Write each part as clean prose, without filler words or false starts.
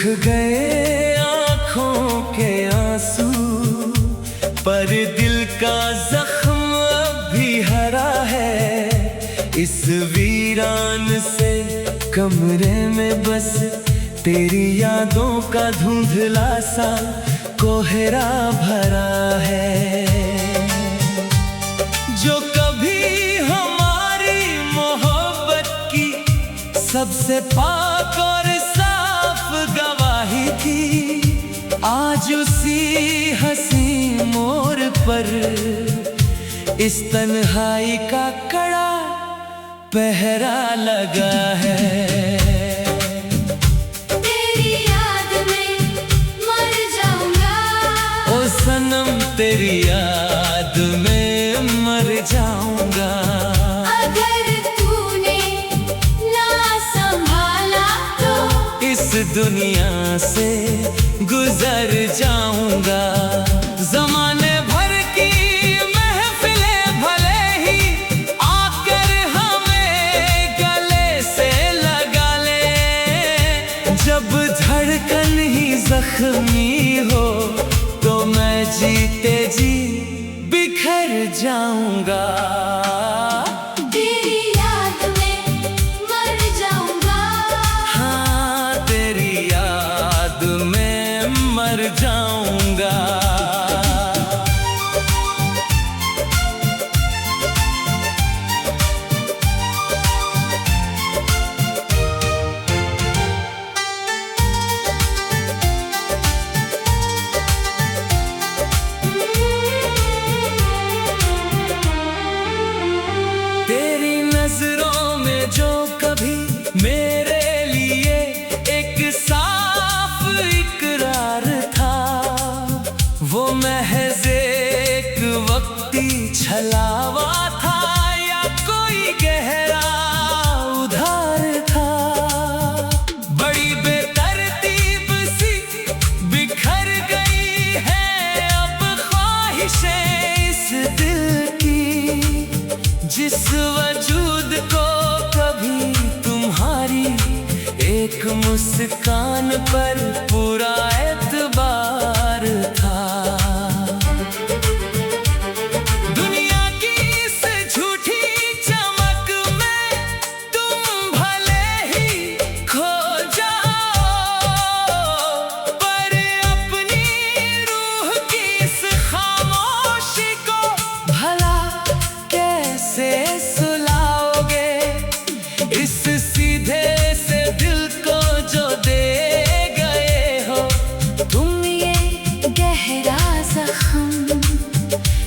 गए आँखों के आंसू, पर दिल का जख्म अब भी हरा है। इस वीरान से कमरे में बस तेरी यादों का धुंधला सा कोहरा भरा है। जो कभी हमारी मोहब्बत की सबसे पाक और साफ गवाही थी, आज उसी हंसी मोड़ पर इस तन्हाई का कड़ा पहरा लगा है। तेरी याद में मर जाऊंगा, ओ सनम तेरी याद में मर जाऊंगा। अगर तूने ना संभाला तो इस दुनिया से गुजर जाऊंगा। ज़माने भर की महफिलें भले ही आकर हमें गले से लगा ले, जब धड़कन ही जख्मी हो तो मैं जीते जी बिखर जाऊंगा। तेरी याद में मर जाऊंगा, हाँ तेरी याद में मर जाऊंगा। तेरी नजरों में जो कभी मेरे लिए एक साफ इकरार था, वो महज एक वक्ती छलावा था या कोई गहरा उधार था। बड़ी बेतरतीब सी बिखर गई है अब ख्वाहिशें इस दिल की, जिस वजूद को कभी तुम्हारी एक मुस्कान पर पूरा एतबार था। दुनिया की इस झूठी चमक में तुम भले ही खो जाओ, पर अपनी रूह की इस खामोशी को भला कैसे सुलाओगे। इस सीधे से दिल को जो दे गए हो तुम ये गहरा जख्म,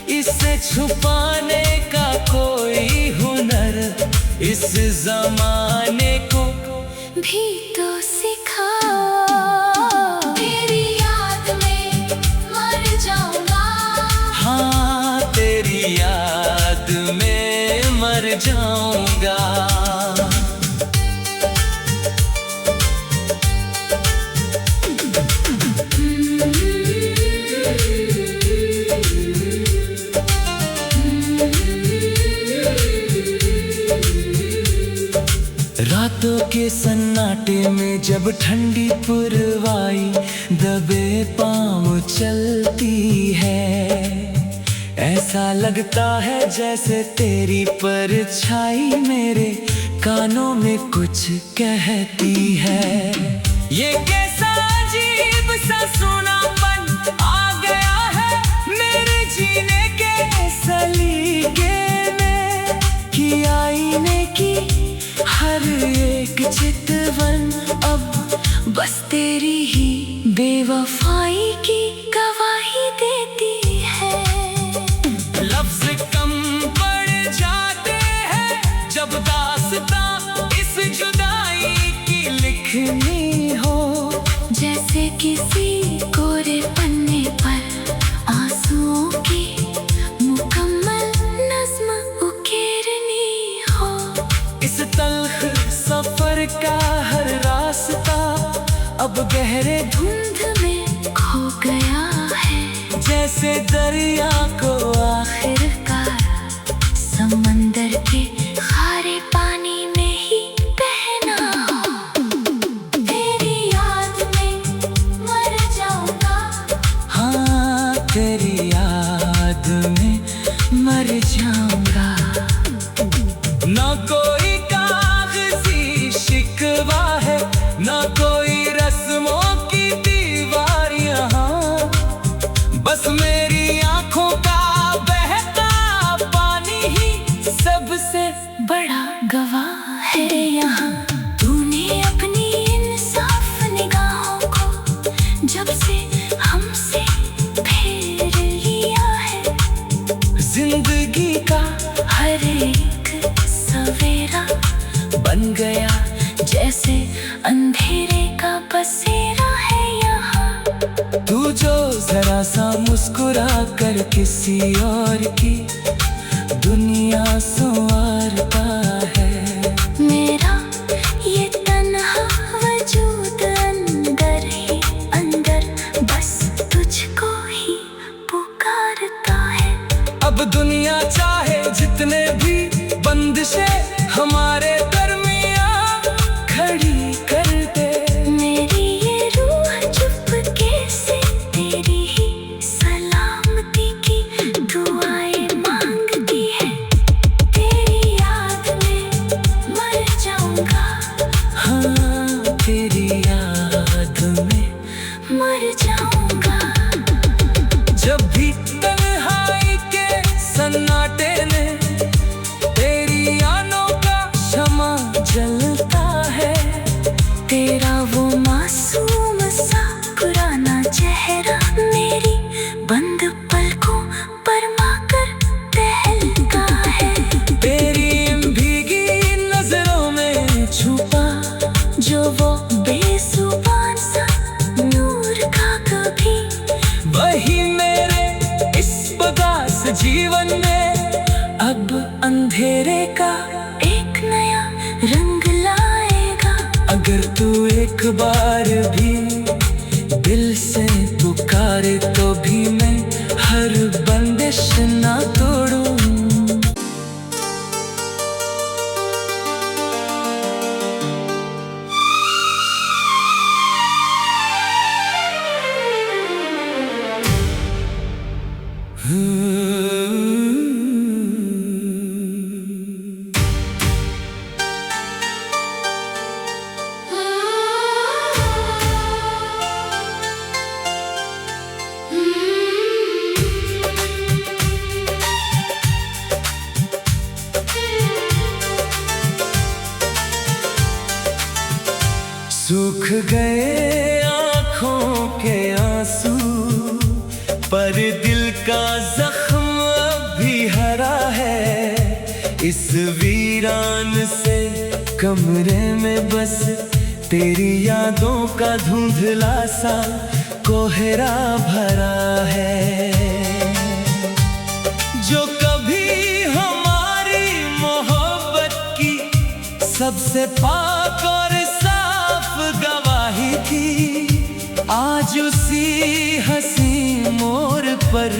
इसे छुपाने का कोई हुनर इस जमाने को भी तो सिखाओ। तेरी याद में मर जाऊंगा, हाँ तेरी याद में मर जाऊंगा। रातों के सन्नाटे में जब ठंडी पुरवाई दबे पाँव चलती है, ऐसा लगता है जैसे तेरी परछाई मेरे कानों में कुछ कहती है। ये कैसा अजीब सा सूनापन आ गया है मेरे जीने के सलीके में, कि आईने की हर एक चितवन अब बस तेरी ही बेवफाई की गवाही देती है। लफ्ज कम पड़ जाते हैं जब दास्तां इस जुदाई की लिखनी हो, जैसे किसी कोरे पन्ने पर आंसुओं की मुकम्मल नज़्म उकेरनी हो। इस तल्ख सफर का हर रास्ता अब गहरे धुंध में खो गया है, जैसे दरिया को आखिरकार समंदर के खारे पानी में ही बहना हो। तेरी याद में सबसे बड़ा गवाह है यहाँ। तूने अपनी इंसाफ निगाहों को जब से हमसे फेर लिया है। जिंदगी का हर एक सवेरा बन गया जैसे अंधेरे का बसेरा है यहाँ। तू जो जरा सा मुस्कुरा कर किसी और की दुनिया संवारता है। मेरा ये तन्हा वजूद अंदर ही अंदर बस तुझको ही पुकारता है। अब दुनिया चाहे जितने भी बंदिशें हमारे दरमियां खड़ी कर दे, मेरी ये रूह चुपके से तेरी ही सलामती की दुआएं मांगती है। तेरी याद में मर जाऊंगा, हाँ तेरी याद में मर जाऊंगा। जब भी तन्हाई के सन्नाटे में तेरी यादों का शमा जलता है। तेरा वो मासूम सा पुराना चेहरा मेरी बंद पलकों पर माकर टहलता है। तेरी इन भीगी नजरों में छुपा जो वो बेजुबान सा नूर का कभी वही मेरे इस बगास जीवन में अब अंधेरे का एक नया रंग लाएगा। अगर तू एक बार भी दिल से पुकारे तो भी मैं हर बंदिश ना तोड़ूं। सूख गए आँखों के आंसू पर दिल का जख्म अब भी हरा है। इस वीरान से कमरे में बस तेरी यादों का धुंधला सा कोहरा भरा है। जो कभी हमारी मोहब्बत की सबसे पाक और गवाही थी, आज उसी हंसी मोड़ पर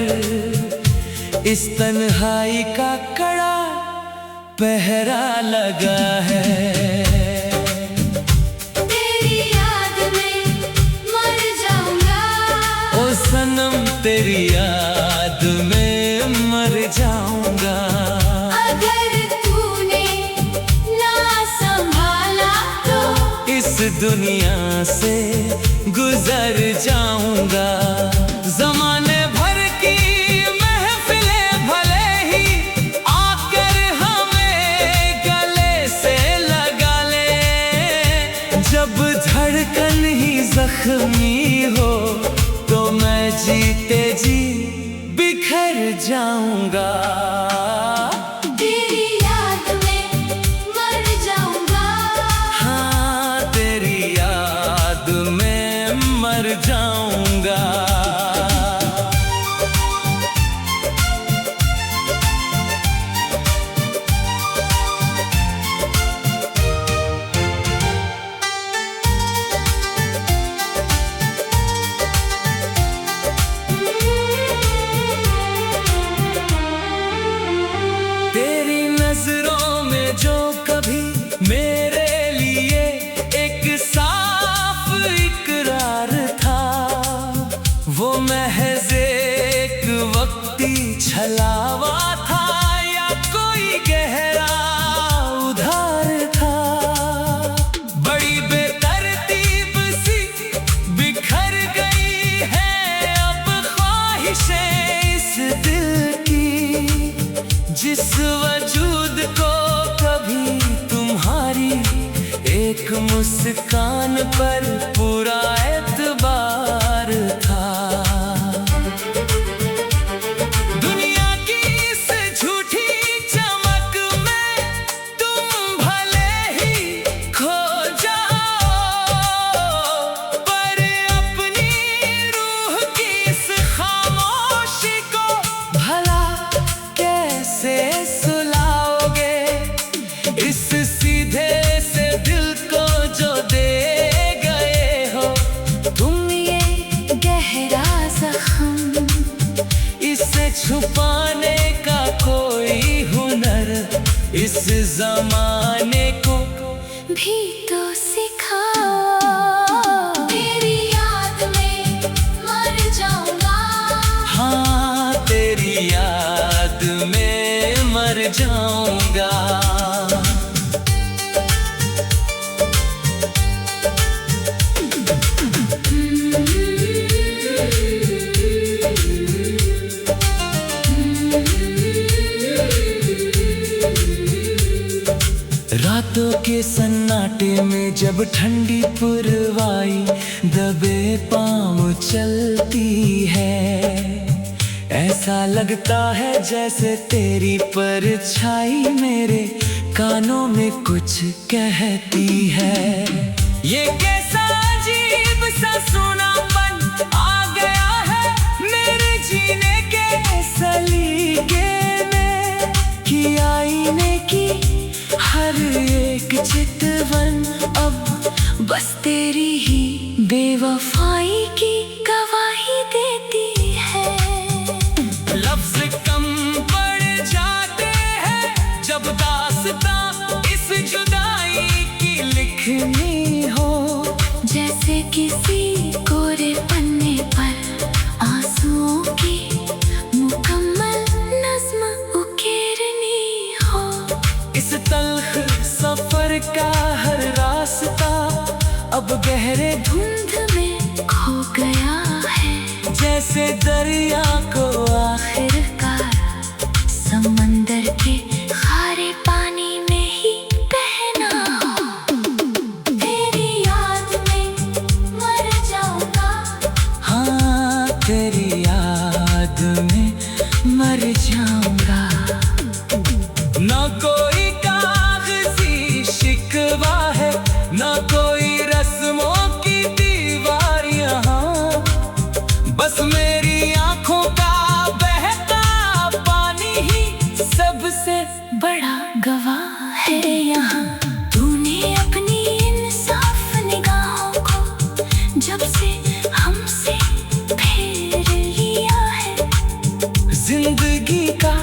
इस तन्हाई का कड़ा पहरा लगा है। तेरी याद में मर जाऊंगा, ओ सनम तेरी याद में मर जाऊंगा। अगर तूने ना संभाला तो इस दुनिया से गुजर जाऊंगा। जमाने भर की महफिलें भले ही आकर हमें गले से लगा ले, जब धड़कन ही जख्मी हो तो मैं जीते जी बिखर जाऊंगा। तेरी याद में मर जाऊंगा, हाँ तेरी याद में मर जाऊंगा। मुस्कान पर पूरा एतबार था। दुनिया की इस झूठी चमक में तुम भले ही खो जाओ, पर अपनी रूह की इस खामोशी को भला कैसे सुलाओगे। इस सीधे से दिल को जो दे गए हो तुम, ये गहरा जख्म, इसे छुपाने का कोई हुनर इस जमाने को भी तो सिखाओ। तेरी याद में मर जाऊंगा। हाँ, तेरी याद में मर जाऊंगा। रातों के सन्नाटे में जब ठंडी पुरवाई दबे पाँव चलती है, ऐसा लगता है जैसे तेरी परछाई मेरे कानों में कुछ कहती है। ये कैसा अजीब सा सूनापन आ गया है मेरे जीने के सलीके में, कि आईने की हर एक चितवन अब बस तेरी ही बेवफाई की गवाही देती है। लफ्ज कम पड़ जाते हैं जब दास्तां इस जुदाई की लिखनी हो, जैसे किसी कोरे पन्ने पर आंसुओं की मुकम्मल नज़्म उकेरनी हो। इस तल्ख सफर का हर रास्ता अब गहरे धुंध में खो गया है, जैसे दरिया को आखिरकार समंदर के खारे पानी में ही बहना हो। तेरी याद में मर जाऊंगा। हाँ, तेरी याद में मर जाऊंगा। ना कोई कागजी शिकवा है, ना कोई रस्मों की दीवार यहाँ, बस मेरी आंखों का बहता पानी ही सबसे बड़ा गवाह है यहाँ। तूने अपनी इंसाफ निगाहों को जब से हमसे फेर लिया है, जिंदगी का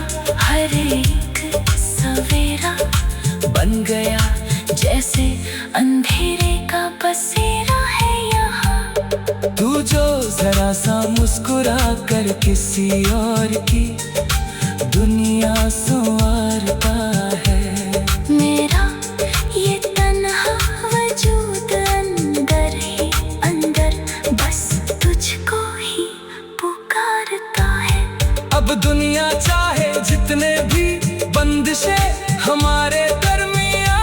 हर एक सवेरा बन गया जैसे अंधेरे का बसेरा है यहाँ। तू जो जरा सा मुस्कुरा कर किसी और की दुनिया संवारता है। मेरा ये तन्हा वजूद अंदर ही अंदर बस तुझको ही पुकारता है। अब दुनिया चाहे जितने भी बंदिशें हमारे दरमियां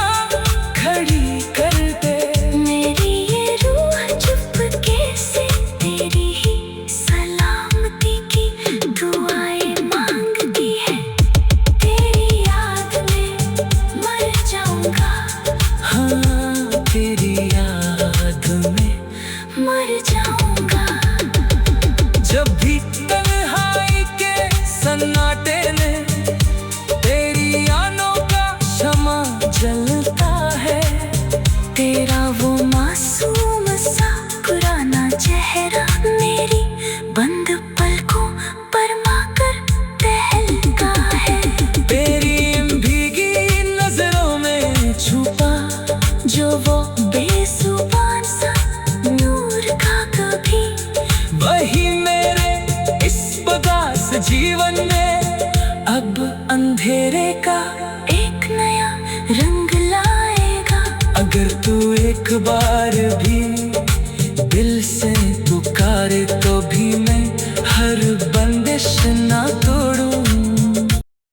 खड़ी कर दे, मेरी ये रूह चुपके से तेरी ही सलामती की दुआएं मांगती है। तेरी याद में मर जाऊंगा। हाँ, तेरी याद में मर जाऊंगा। जब भी तन्हाई के सन्नाटे ने तेरी आनों का शमा जलता है, तेरा वो मासूम सा पुराना चेहरा मेरी बंद पलकों पर माकर टहलता है। तेरी भीगी नजरों में छुपा जो वो बेजुबान सा नूर का कभी, वही मेरे इस बगास जीवन में अब अंधेरे का एक नया रंग लाएगा। अगर तू एक बार भी